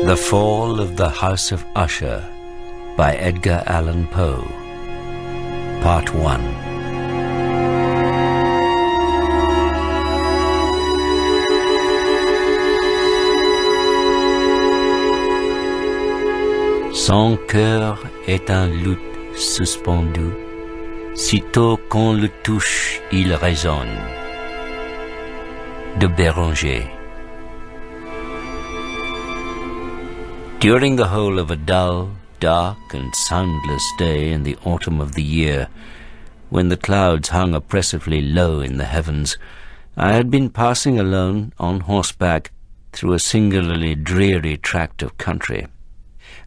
The Fall of the House of Usher by Edgar Allan Poe. Part 1. Son cœur est un luth suspendu, sitôt qu'on le touche, il résonne. De Béranger. During the whole of a dull, dark and soundless day in the autumn of the year, when the clouds hung oppressively low in the heavens, I had been passing alone on horseback through a singularly dreary tract of country,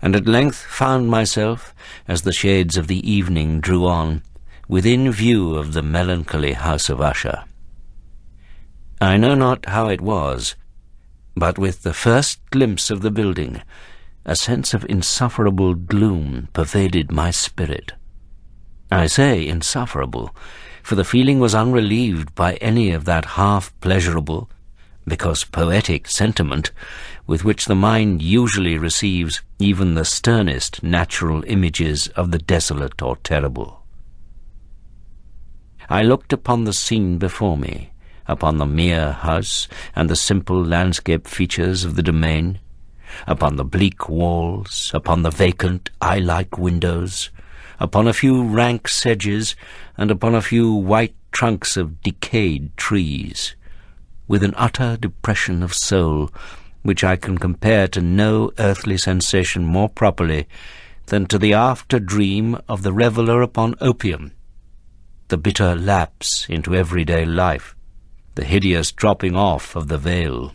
and at length found myself, as the shades of the evening drew on, within view of the melancholy house of Usher. I know not how it was, but with the first glimpse of the building, a sense of insufferable gloom pervaded my spirit. I say insufferable, for the feeling was unrelieved by any of that half-pleasurable, because poetic sentiment with which the mind usually receives even the sternest natural images of the desolate or terrible. I looked upon the scene before me, upon the mere house and the simple landscape features of the domain, upon the bleak walls, upon the vacant eye-like windows, upon a few rank sedges, and upon a few white trunks of decayed trees, with an utter depression of soul, which I can compare to no earthly sensation more properly than to the after-dream of the reveller upon opium, the bitter lapse into everyday life, the hideous dropping off of the veil.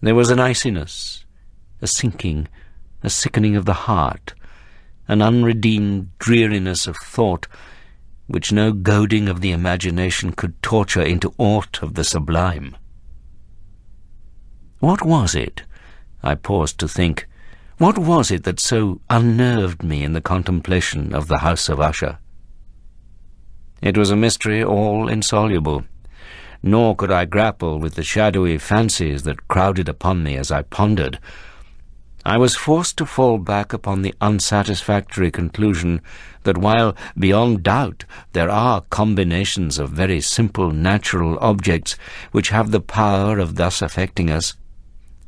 There was an iciness, a sinking, a sickening of the heart, an unredeemed dreariness of thought, which no goading of the imagination could torture into aught of the sublime. What was it? I paused to think. What was it that so unnerved me in the contemplation of the house of Usher? It was a mystery all insoluble, nor could I grapple with the shadowy fancies that crowded upon me as I pondered. I was forced to fall back upon the unsatisfactory conclusion that while, beyond doubt, there are combinations of very simple natural objects which have the power of thus affecting us,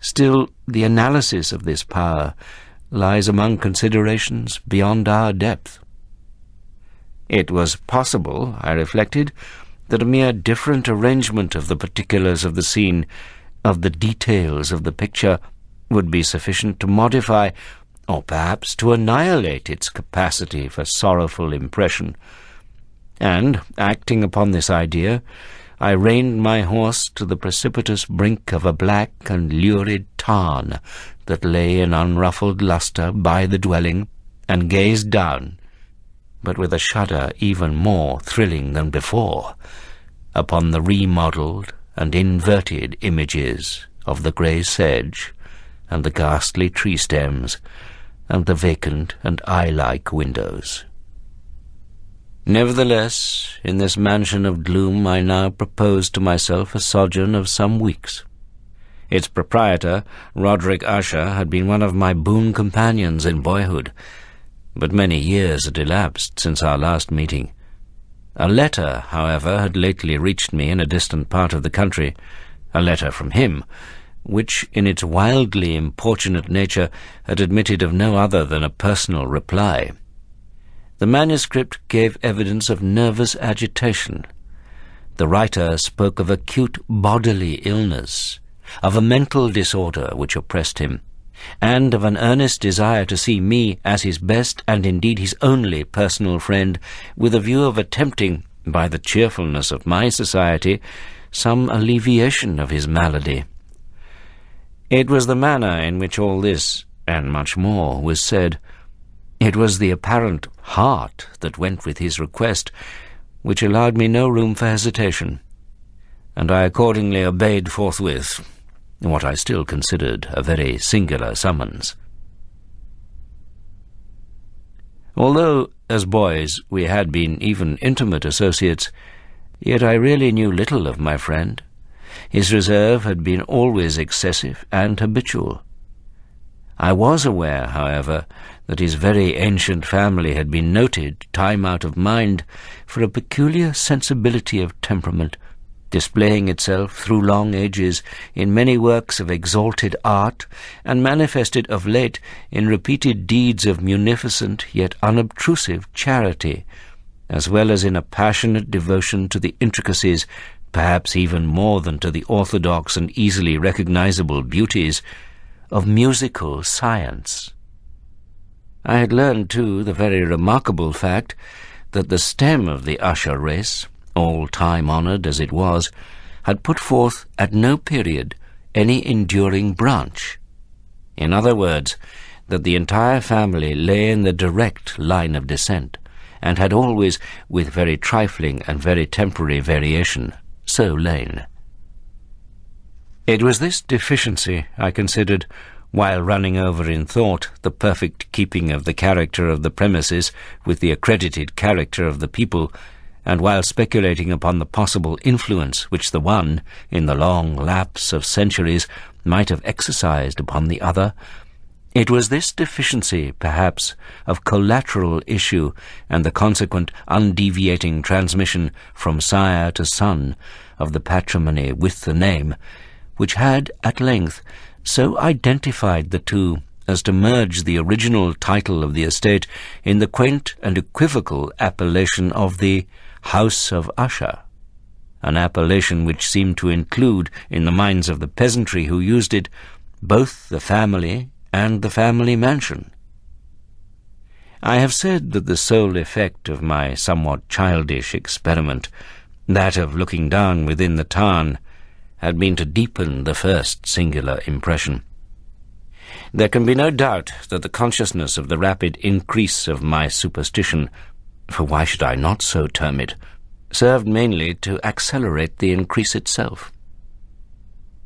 still the analysis of this power lies among considerations beyond our depth. It was possible, I reflected, that a mere different arrangement of the particulars of the scene, of the details of the picture, would be sufficient to modify, or perhaps to annihilate its capacity for sorrowful impression. And, acting upon this idea, I reined my horse to the precipitous brink of a black and lurid tarn that lay in unruffled lustre by the dwelling, and gazed down, but with a shudder even more thrilling than before, upon the remodelled and inverted images of the grey sedge, and the ghastly tree stems, and the vacant and eye-like windows. Nevertheless, in this mansion of gloom I now proposed to myself a sojourn of some weeks. Its proprietor, Roderick Usher, had been one of my boon companions in boyhood, but many years had elapsed since our last meeting. A letter, however, had lately reached me in a distant part of the country, a letter from him, which, in its wildly importunate nature, had admitted of no other than a personal reply. The manuscript gave evidence of nervous agitation. The writer spoke of acute bodily illness, of a mental disorder which oppressed him, and of an earnest desire to see me as his best and indeed his only personal friend, with a view of attempting, by the cheerfulness of my society, some alleviation of his malady. It was the manner in which all this, and much more, was said. It was the apparent heart that went with his request, which allowed me no room for hesitation, and I accordingly obeyed forthwith what I still considered a very singular summons. Although, as boys, we had been even intimate associates, yet I really knew little of my friend. His reserve had been always excessive and habitual. I was aware, however, that his very ancient family had been noted, time out of mind, for a peculiar sensibility of temperament, displaying itself through long ages in many works of exalted art, and manifested of late in repeated deeds of munificent yet unobtrusive charity, as well as in a passionate devotion to the intricacies, perhaps even more than to the orthodox and easily recognizable beauties, of musical science. I had learned, too, the very remarkable fact that the stem of the Usher race, all time-honoured as it was, had put forth at no period any enduring branch. In other words, that the entire family lay in the direct line of descent, and had always, with very trifling and very temporary variation, so lain. It was this deficiency, I considered, while running over in thought the perfect keeping of the character of the premises with the accredited character of the people, and while speculating upon the possible influence which the one, in the long lapse of centuries, might have exercised upon the other, it was this deficiency, perhaps, of collateral issue and the consequent undeviating transmission from sire to son of the patrimony with the name, which had, at length, so identified the two as to merge the original title of the estate in the quaint and equivocal appellation of the House of Usher, an appellation which seemed to include, in the minds of the peasantry who used it, both the family and the family mansion. I have said that the sole effect of my somewhat childish experiment, that of looking down within the tarn, had been to deepen the first singular impression. There can be no doubt that the consciousness of the rapid increase of my superstition, for why should I not so term it, served mainly to accelerate the increase itself.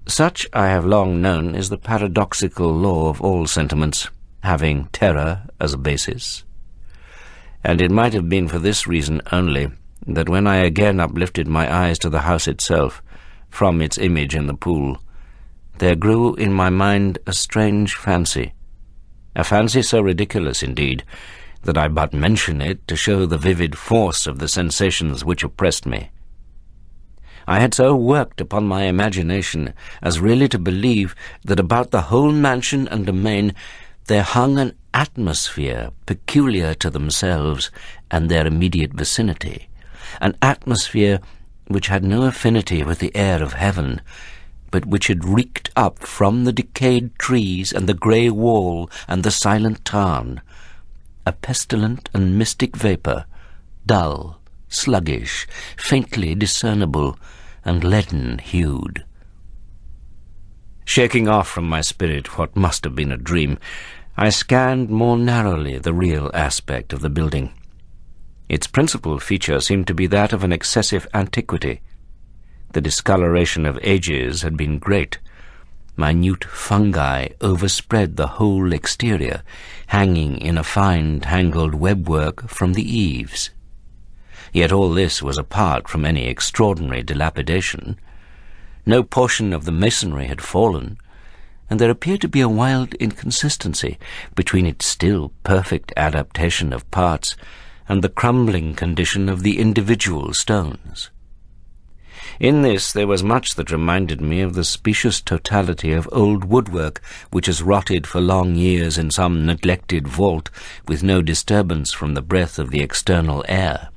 Such, I have long known, is the paradoxical law of all sentiments, having terror as a basis. And it might have been for this reason only that when I again uplifted my eyes to the house itself, from its image in the pool, there grew in my mind a strange fancy, a fancy so ridiculous, indeed, that I but mention it to show the vivid force of the sensations which oppressed me. I had so worked upon my imagination as really to believe that about the whole mansion and domain there hung an atmosphere peculiar to themselves and their immediate vicinity, an atmosphere which had no affinity with the air of heaven, but which had reeked up from the decayed trees and the grey wall and the silent tarn, a pestilent and mystic vapour, dull, sluggish, faintly discernible, and leaden-hued. Shaking off from my spirit what must have been a dream, I scanned more narrowly the real aspect of the building. Its principal feature seemed to be that of an excessive antiquity. The discoloration of ages had been great. Minute fungi overspread the whole exterior, hanging in a fine tangled webwork from the eaves. Yet all this was apart from any extraordinary dilapidation. No portion of the masonry had fallen, and there appeared to be a wild inconsistency between its still perfect adaptation of parts and the crumbling condition of the individual stones. In this there was much that reminded me of the specious totality of old woodwork which has rotted for long years in some neglected vault with no disturbance from the breath of the external air.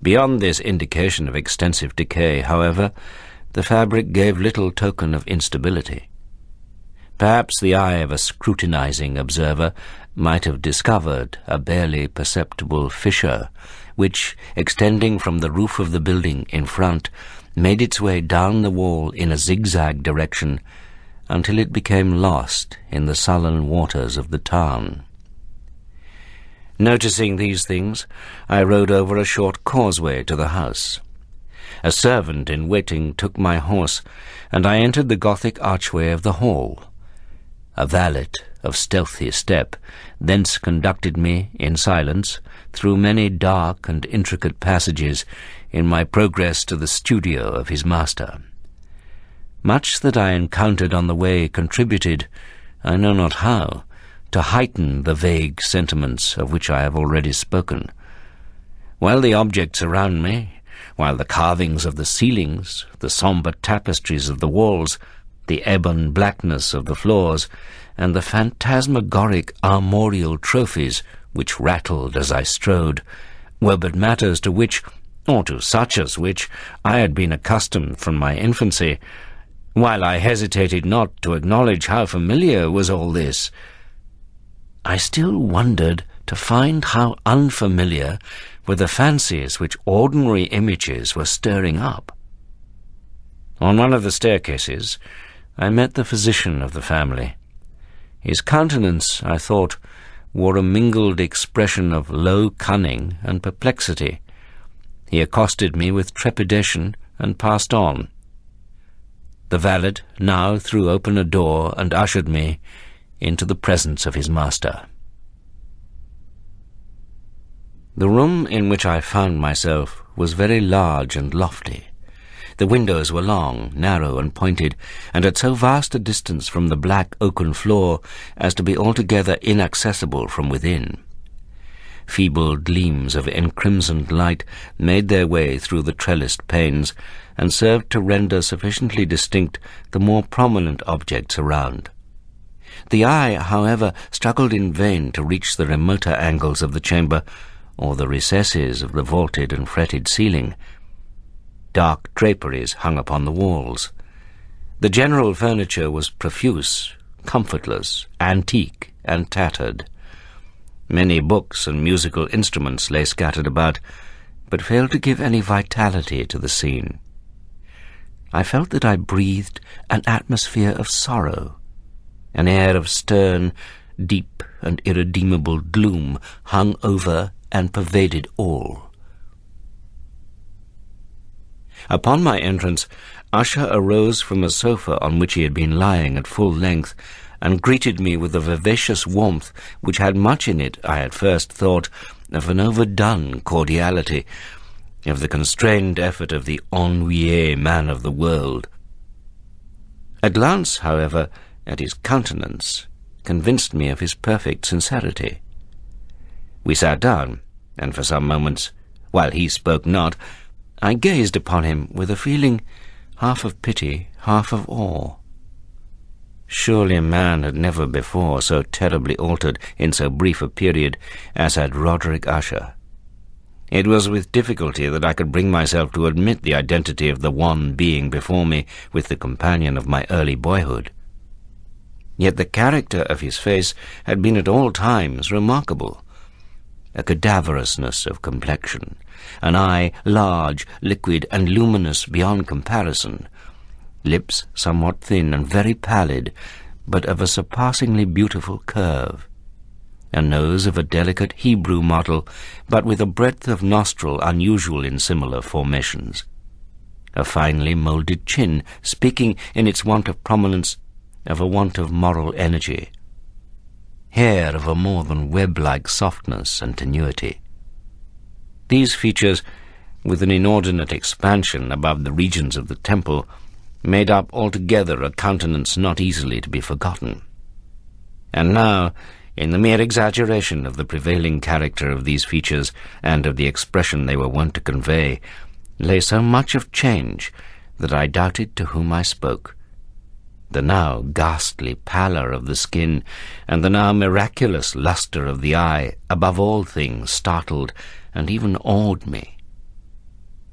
Beyond this indication of extensive decay, however, the fabric gave little token of instability. Perhaps the eye of a scrutinizing observer might have discovered a barely perceptible fissure, which, extending from the roof of the building in front, made its way down the wall in a zigzag direction until it became lost in the sullen waters of the tarn. Noticing these things, I rode over a short causeway to the house. A servant in waiting took my horse, and I entered the Gothic archway of the hall. A valet of stealthy step thence conducted me, in silence, through many dark and intricate passages in my progress to the studio of his master. Much that I encountered on the way contributed, I know not how, to heighten the vague sentiments of which I have already spoken. While the objects around me, while the carvings of the ceilings, the sombre tapestries of the walls, the ebon blackness of the floors, and the phantasmagoric armorial trophies which rattled as I strode, were but matters to which, or to such as which, I had been accustomed from my infancy, while I hesitated not to acknowledge how familiar was all this, I still wondered to find how unfamiliar were the fancies which ordinary images were stirring up. On one of the staircases, I met the physician of the family. His countenance, I thought, wore a mingled expression of low cunning and perplexity. He accosted me with trepidation and passed on. The valet now threw open a door and ushered me into the presence of his master. The room in which I found myself was very large and lofty. The windows were long, narrow, and pointed, and at so vast a distance from the black oaken floor as to be altogether inaccessible from within. Feeble gleams of encrimsoned light made their way through the trellised panes, and served to render sufficiently distinct the more prominent objects around. The eye, however, struggled in vain to reach the remoter angles of the chamber, or the recesses of the vaulted and fretted ceiling. Dark draperies hung upon the walls. The general furniture was profuse, comfortless, antique, and tattered. Many books and musical instruments lay scattered about, but failed to give any vitality to the scene. I felt that I breathed an atmosphere of sorrow. An air of stern, deep, and irredeemable gloom hung over and pervaded all. Upon my entrance, Usher arose from a sofa on which he had been lying at full length, and greeted me with a vivacious warmth which had much in it, I at first thought, of an overdone cordiality, of the constrained effort of the ennuyé man of the world. A glance, however, at his countenance convinced me of his perfect sincerity. We sat down, and for some moments, while he spoke not, I gazed upon him with a feeling half of pity, half of awe. Surely a man had never before so terribly altered in so brief a period as had Roderick Usher. It was with difficulty that I could bring myself to admit the identity of the one being before me with the companion of my early boyhood. Yet the character of his face had been at all times remarkable. A cadaverousness of complexion, an eye large, liquid, and luminous beyond comparison, lips somewhat thin and very pallid, but of a surpassingly beautiful curve, a nose of a delicate Hebrew model, but with a breadth of nostril unusual in similar formations, a finely moulded chin, speaking in its want of prominence of a want of moral energy, hair of a more than web-like softness and tenuity. These features, with an inordinate expansion above the regions of the temple, made up altogether a countenance not easily to be forgotten. And now, in the mere exaggeration of the prevailing character of these features and of the expression they were wont to convey, lay so much of change that I doubted to whom I spoke. The now ghastly pallor of the skin and the now miraculous lustre of the eye, above all things, startled and even awed me.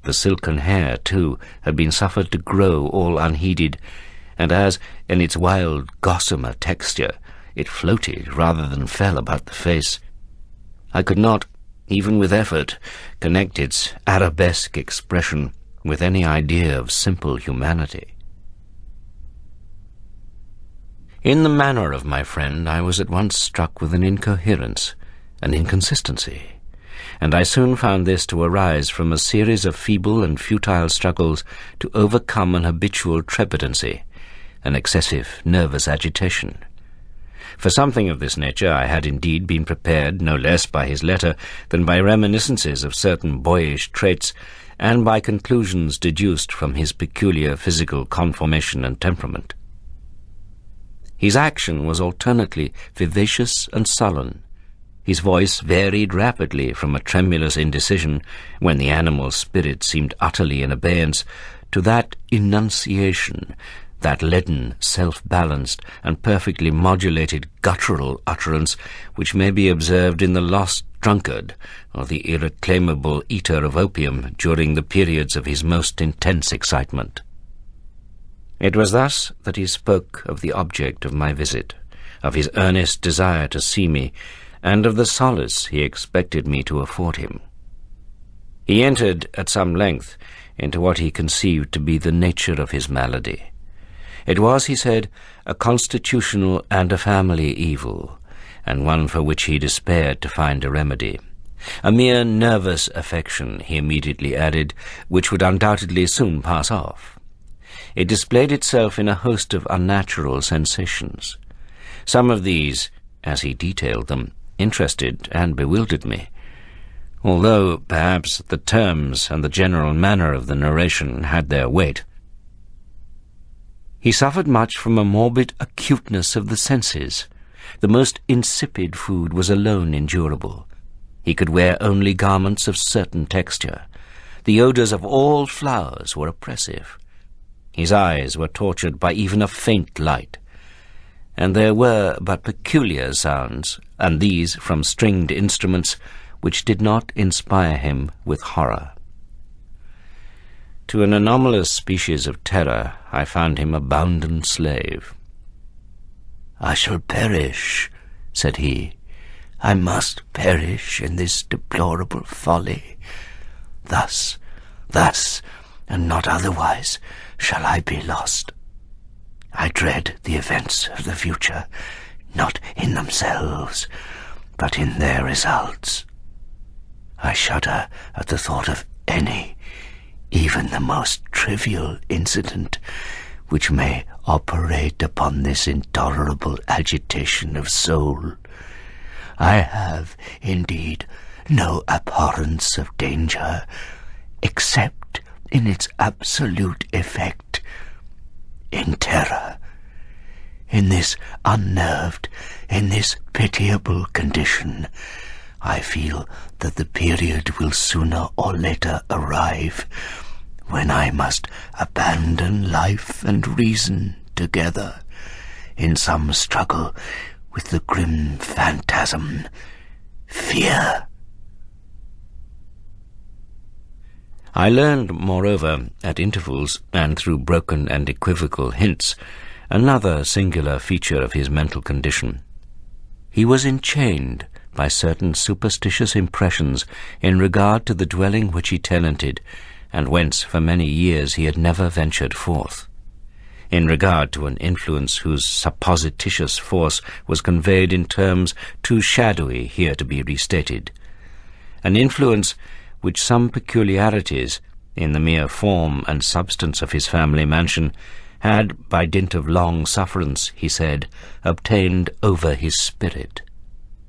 The silken hair, too, had been suffered to grow all unheeded, and as, in its wild gossamer texture, it floated rather than fell about the face, I could not, even with effort, connect its arabesque expression with any idea of simple humanity. In the manner of my friend I was at once struck with an incoherence, an inconsistency, and I soon found this to arise from a series of feeble and futile struggles to overcome an habitual trepidancy, an excessive nervous agitation. For something of this nature I had indeed been prepared no less by his letter than by reminiscences of certain boyish traits, and by conclusions deduced from his peculiar physical conformation and temperament. His action was alternately vivacious and sullen. His voice varied rapidly from a tremulous indecision, when the animal spirit seemed utterly in abeyance, to that enunciation, that leaden, self-balanced, and perfectly modulated guttural utterance which may be observed in the lost drunkard or the irreclaimable eater of opium during the periods of his most intense excitement. It was thus that he spoke of the object of my visit, of his earnest desire to see me, and of the solace he expected me to afford him. He entered at some length into what he conceived to be the nature of his malady. It was, he said, a constitutional and a family evil, and one for which he despaired to find a remedy. A mere nervous affection, he immediately added, which would undoubtedly soon pass off. It displayed itself in a host of unnatural sensations. Some of these, as he detailed them, interested and bewildered me, although perhaps the terms and the general manner of the narration had their weight. He suffered much from a morbid acuteness of the senses. The most insipid food was alone endurable. He could wear only garments of certain texture. The odours of all flowers were oppressive. His eyes were tortured by even a faint light, and there were but peculiar sounds, and these from stringed instruments, which did not inspire him with horror. To an anomalous species of terror I found him a bounden slave. "I shall perish," said he. "I must perish in this deplorable folly. Thus, and not otherwise, shall I be lost. I dread the events of the future, not in themselves, but in their results. I shudder at the thought of any, even the most trivial incident, which may operate upon this intolerable agitation of soul. I have, indeed, no abhorrence of danger, except in its absolute effect, in terror. In this unnerved, in this pitiable condition, I feel that the period will sooner or later arrive when I must abandon life and reason together in some struggle with the grim phantasm, fear." I learned, moreover, at intervals, and through broken and equivocal hints, another singular feature of his mental condition. He was enchained by certain superstitious impressions in regard to the dwelling which he tenanted, and whence for many years he had never ventured forth, in regard to an influence whose supposititious force was conveyed in terms too shadowy here to be restated, an influence which some peculiarities in the mere form and substance of his family mansion had, by dint of long sufferance, he said, obtained over his spirit,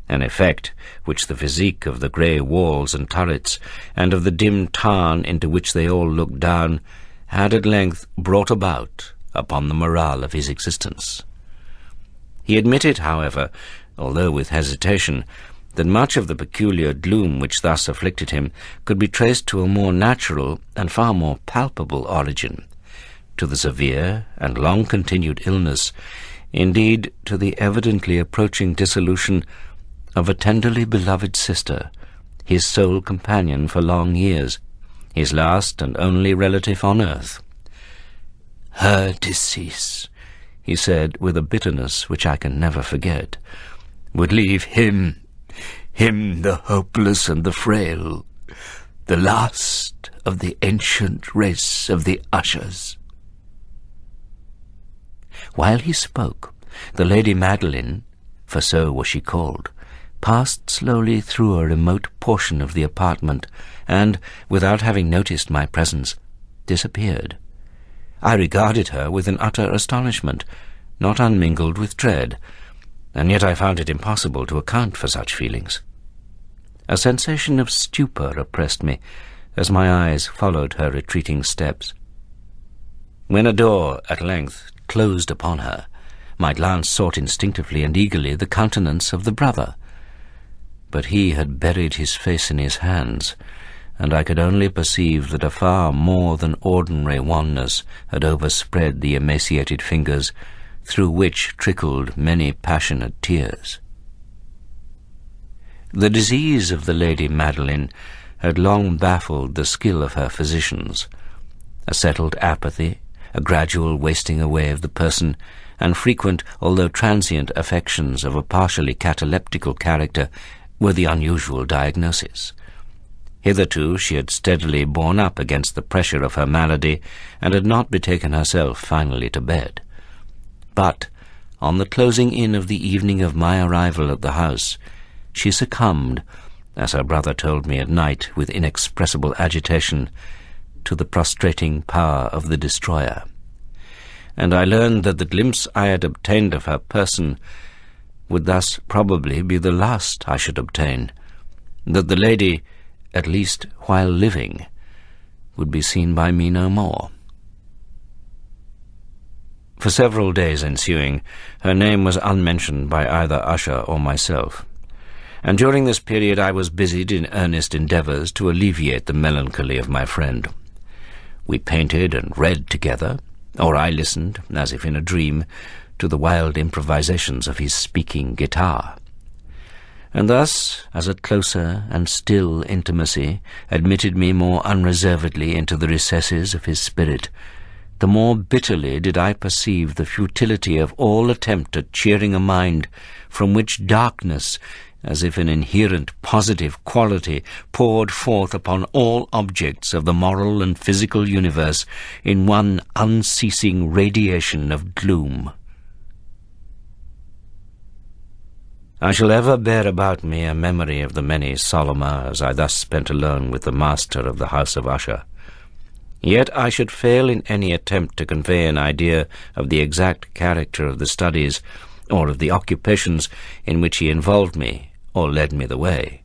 an effect which the physique of the grey walls and turrets, and of the dim tarn into which they all looked down, had at length brought about upon the morale of his existence. He admitted, however, although with hesitation, that much of the peculiar gloom which thus afflicted him could be traced to a more natural and far more palpable origin, to the severe and long-continued illness, indeed to the evidently approaching dissolution of a tenderly beloved sister, his sole companion for long years, his last and only relative on earth. "Her decease," he said with a bitterness which I can never forget, "would leave him the hopeless and the frail, the last of the ancient race of the Ushers." While he spoke, the Lady Madeline, for so was she called, passed slowly through a remote portion of the apartment, and, without having noticed my presence, disappeared. I regarded her with an utter astonishment, not unmingled with dread, and yet I found it impossible to account for such feelings. A sensation of stupor oppressed me as my eyes followed her retreating steps. When a door at length closed upon her, my glance sought instinctively and eagerly the countenance of the brother. But he had buried his face in his hands, and I could only perceive that a far more than ordinary wanness had overspread the emaciated fingers, through which trickled many passionate tears. The disease of the Lady Madeline had long baffled the skill of her physicians. A settled apathy, a gradual wasting away of the person, and frequent, although transient, affections of a partially cataleptical character were the unusual diagnosis. Hitherto she had steadily borne up against the pressure of her malady, and had not betaken herself finally to bed. But, on the closing in of the evening of my arrival at the house, she succumbed, as her brother told me at night with inexpressible agitation, to the prostrating power of the destroyer. And I learned that the glimpse I had obtained of her person would thus probably be the last I should obtain, that the lady, at least while living, would be seen by me no more. For several days ensuing, her name was unmentioned by either Usher or myself, and during this period I was busied in earnest endeavours to alleviate the melancholy of my friend. We painted and read together, or I listened, as if in a dream, to the wild improvisations of his speaking guitar. And thus, as a closer and still intimacy admitted me more unreservedly into the recesses of his spirit, the more bitterly did I perceive the futility of all attempt at cheering a mind from which darkness, as if an inherent positive quality, poured forth upon all objects of the moral and physical universe in one unceasing radiation of gloom. I shall ever bear about me a memory of the many solemn hours I thus spent alone with the master of the house of Usher. Yet I should fail in any attempt to convey an idea of the exact character of the studies or of the occupations in which he involved me or led me the way.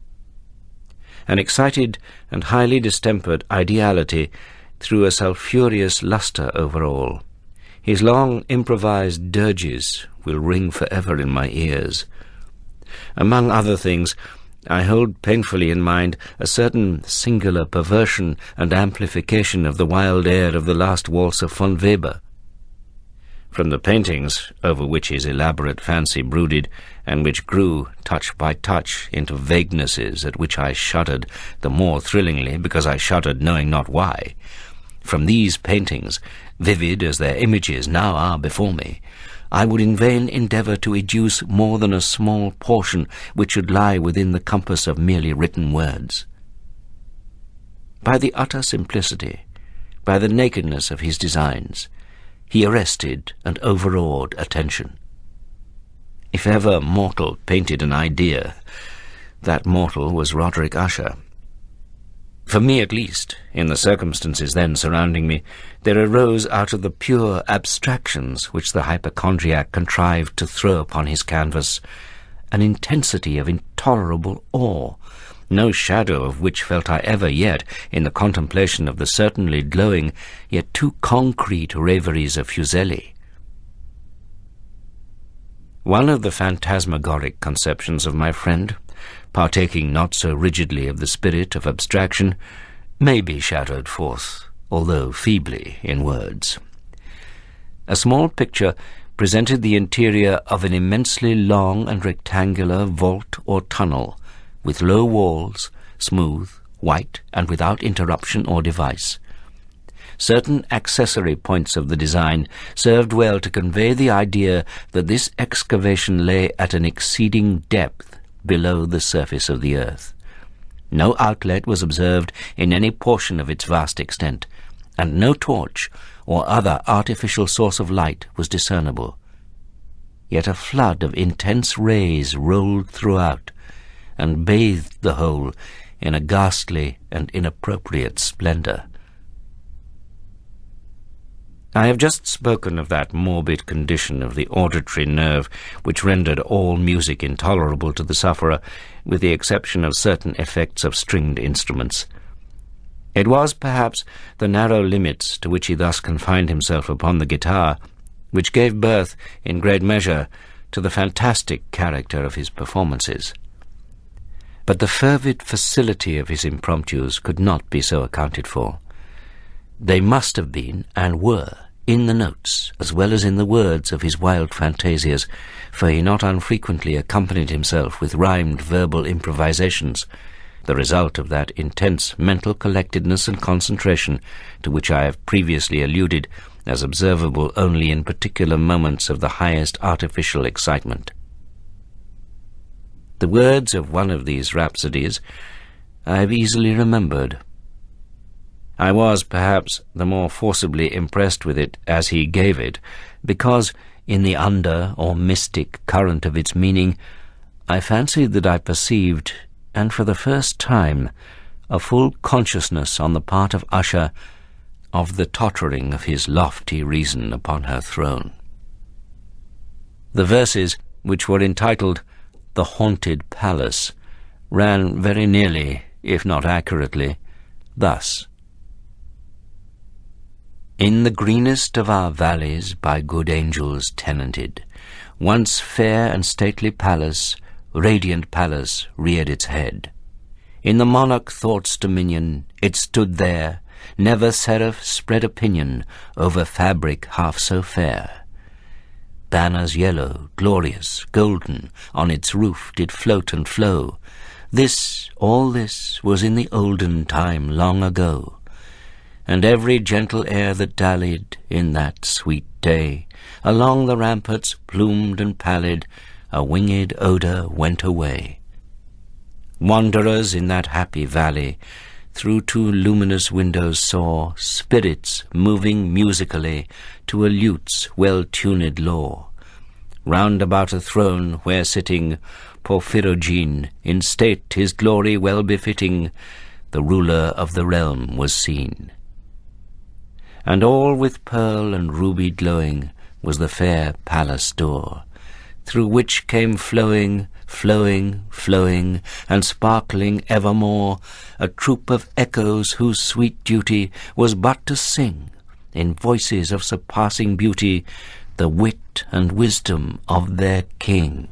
An excited and highly distempered ideality threw a sulphureous lustre over all. His long improvised dirges will ring forever in my ears. Among other things, I hold painfully in mind a certain singular perversion and amplification of the wild air of the last waltz of von Weber. From the paintings over which his elaborate fancy brooded, and which grew, touch by touch, into vaguenesses at which I shuddered the more thrillingly because I shuddered knowing not why, from these paintings, vivid as their images now are before me, I would in vain endeavour to educe more than a small portion which should lie within the compass of merely written words. By the utter simplicity, by the nakedness of his designs, he arrested and overawed attention. If ever mortal painted an idea, that mortal was Roderick Usher. For me at least, in the circumstances then surrounding me, there arose out of the pure abstractions which the hypochondriac contrived to throw upon his canvas an intensity of intolerable awe, no shadow of which felt I ever yet in the contemplation of the certainly glowing yet too concrete reveries of Hsυζє. One of the phantasmagoric conceptions of my friend, partaking not so rigidly of the spirit of abstraction, may be shadowed forth, although feebly, in words. A small picture presented the interior of an immensely long and rectangular vault or tunnel, with low walls, smooth, white, and without interruption or device. Certain accessory points of the design served well to convey the idea that this excavation lay at an exceeding depth below the surface of the earth. No outlet was observed in any portion of its vast extent, and no torch or other artificial source of light was discernible. Yet a flood of intense rays rolled throughout, and bathed the whole in a ghastly and inappropriate splendour. I have just spoken of that morbid condition of the auditory nerve which rendered all music intolerable to the sufferer, with the exception of certain effects of stringed instruments. It was, perhaps, the narrow limits to which he thus confined himself upon the guitar which gave birth, in great measure, to the fantastic character of his performances. But the fervid facility of his impromptus could not be so accounted for. They must have been, and were, in the notes, as well as in the words of his wild fantasias, for he not unfrequently accompanied himself with rhymed verbal improvisations, the result of that intense mental collectedness and concentration to which I have previously alluded, as observable only in particular moments of the highest artificial excitement. The words of one of these rhapsodies I have easily remembered. I was, perhaps, the more forcibly impressed with it as he gave it, because, in the under or mystic current of its meaning, I fancied that I perceived, and for the first time, a full consciousness on the part of Usher of the tottering of his lofty reason upon her throne. The verses, which were entitled "The Haunted Palace," ran very nearly, if not accurately, thus: In the greenest of our valleys, by good angels tenanted, once fair and stately palace, radiant palace, reared its head. In the monarch thought's dominion, it stood there, never seraph spread opinion over fabric half so fair. Banners yellow, glorious, golden, on its roof did float and flow. This, all this, was in the olden time long ago. And every gentle air that dallied in that sweet day along the ramparts plumed and pallid, a winged odour went away. Wanderers in that happy valley through two luminous windows saw spirits moving musically to a lute's well-tuned law. Round about a throne where sitting Porphyrogene, in state his glory well befitting, the ruler of the realm was seen. And all with pearl and ruby glowing was the fair palace door, through which came flowing, flowing, flowing, and sparkling evermore, a troop of echoes whose sweet duty was but to sing, in voices of surpassing beauty, the wit and wisdom of their king.